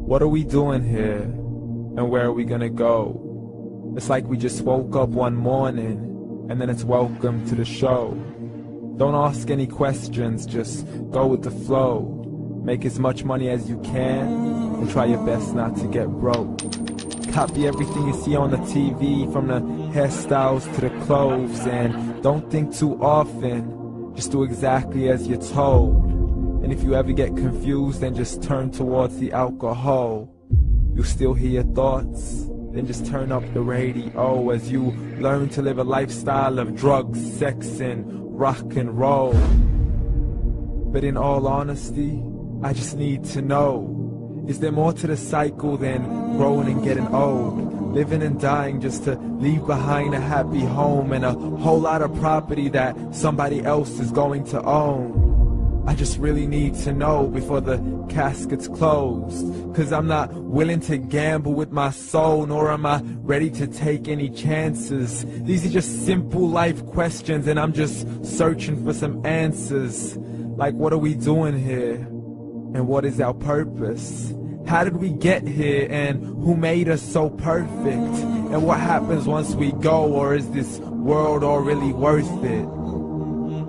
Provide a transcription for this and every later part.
What are we doing here? And where are we gonna go? It's like we just woke up one morning, and then it's welcome to the show. Don't ask any questions, just go with the flow. Make as much money as you can, and try your best not to get broke. Copy everything you see on the TV, from the hairstyles to the clothes, and don't think too often, just do exactly as you're told. And if you ever get confused, then just turn towards the alcohol. You still hear your thoughts? Then just turn up the radio as you learn to live a lifestyle of drugs, sex, and rock and roll. But in all honesty, I just need to know, is there more to the cycle than growing and getting old? Living and dying just to leave behind a happy home and a whole lot of property that somebody else is going to own. I just really need to know before the casket's closed, 'cause I'm not willing to gamble with my soul, nor am I ready to take any chances. These are just simple life questions, and I'm just searching for some answers. Like, what are we doing here? And what is our purpose? How did we get here, and who made us so perfect? And what happens once we go, or is this world all really worth it?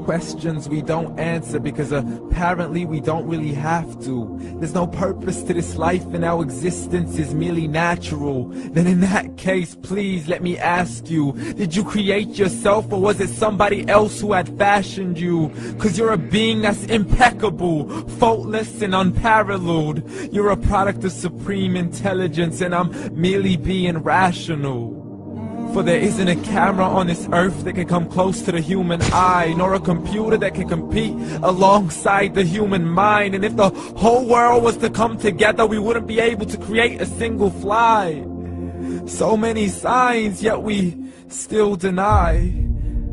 Questions we don't answer because apparently we don't really have to. There's no purpose to this life and our existence is merely natural. Then in that case, please let me ask you, did you create yourself, or was it somebody else who had fashioned you? 'Cause you're a being that's impeccable, faultless and unparalleled. You're a product of supreme intelligence, and I'm merely being rational. For there isn't a camera on this earth that can come close to the human eye, nor a computer that can compete alongside the human mind. And if the whole world was to come together, we wouldn't be able to create a single fly. So many signs, yet we still deny.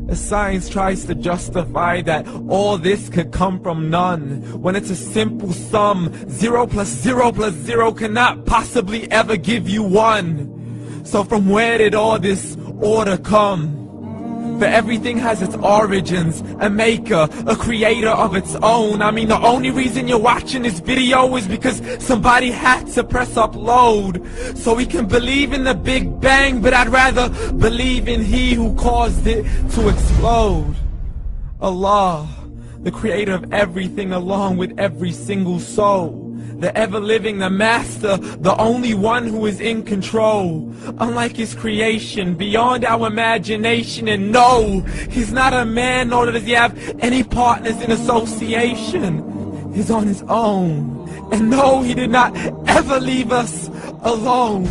As science tries to justify that all this could come from none, when it's a simple sum. 0 plus 0 plus 0 cannot possibly ever give you 1. So from where did all this order come? For everything has its origins, a maker, a creator of its own. I mean, the only reason you're watching this video is because somebody had to press upload. So we can believe in the Big Bang, but I'd rather believe in He who caused it to explode. Allah, the creator of everything, along with every single soul. The ever-living, the master, the only one who is in control. Unlike his creation, beyond our imagination. And no, he's not a man, nor does he have any partners in association. He's on his own. And no, he did not ever leave us alone.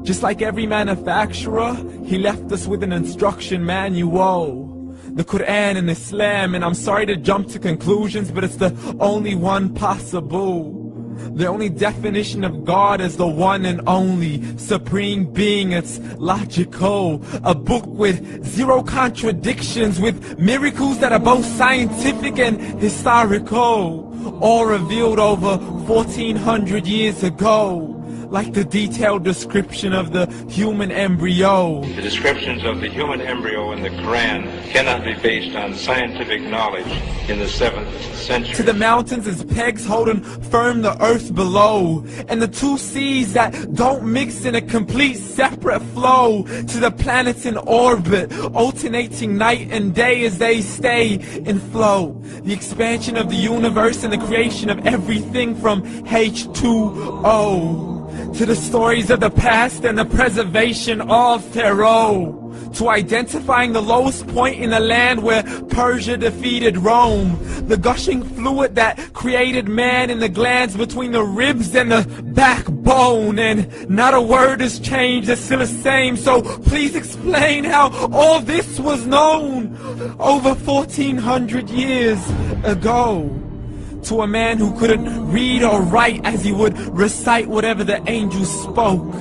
Just like every manufacturer, he left us with an instruction manual. The Quran and Islam, and I'm sorry to jump to conclusions, but it's the only one possible. The only definition of God is the one and only supreme being. It's logical, a book with 0 contradictions, with miracles that are both scientific and historical, all revealed over 1400 years ago. Like the detailed description of the human embryo. The descriptions of the human embryo in the Quran cannot be based on scientific knowledge in the 7th century. To the mountains as pegs holding firm the earth below, and the 2 seas that don't mix in a complete separate flow. To the planets in orbit, alternating night and day as they stay in flow. The expansion of the universe and the creation of everything from H2O. To the stories of the past and the preservation of Pharaoh. To identifying the lowest point in the land where Persia defeated Rome. The gushing fluid that created man in the glands between the ribs and the backbone. And not a word has changed, it's still the same. So please explain how all this was known over 1400 years ago. To a man who couldn't read or write, as he would recite whatever the angels spoke.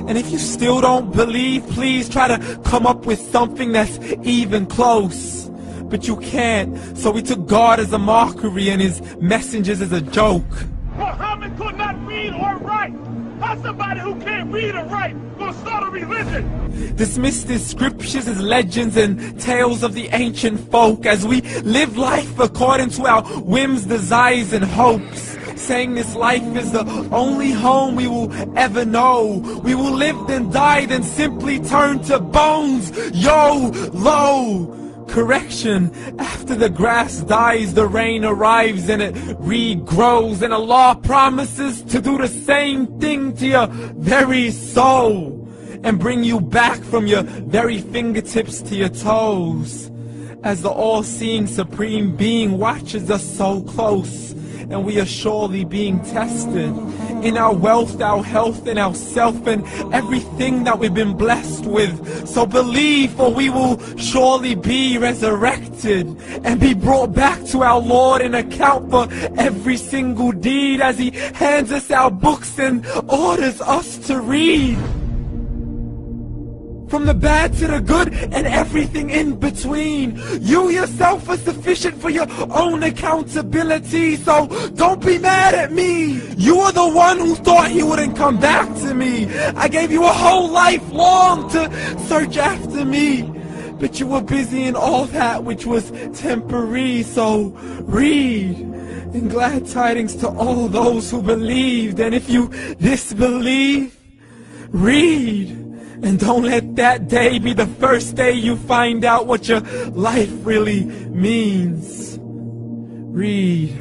And if you still don't believe, please try to come up with something that's even close. But you can't, so we took God as a mockery and his messengers as a joke. Muhammad could not read or write. How's somebody who can't read or write gonna start a religion? Dismiss the scriptures as legends and tales of the ancient folk, as we live life according to our whims, desires, and hopes. saying this life is the only home we will ever know. We will live then die, then simply turn to bones. YOLO! Correction, after the grass dies, the rain arrives and it regrows, and Allah promises to do the same thing to your very soul and bring you back from your very fingertips to your toes, as the all-seeing supreme being watches us so close, and we are surely being tested in our wealth, our health, and our self, and everything that we've been blessed with. So believe, for we will surely be resurrected and be brought back to our Lord and account for every single deed, as He hands us our books and orders us to read. From the bad to the good and everything in between. You yourself are sufficient for your own accountability, so don't be mad at me. You are the one who thought He wouldn't come back to me. I gave you a whole life long to search after me, but you were busy in all that which was temporary. So read, and glad tidings to all those who believed. And if you disbelieve, read. And don't let that day be the first day you find out what your life really means. Read.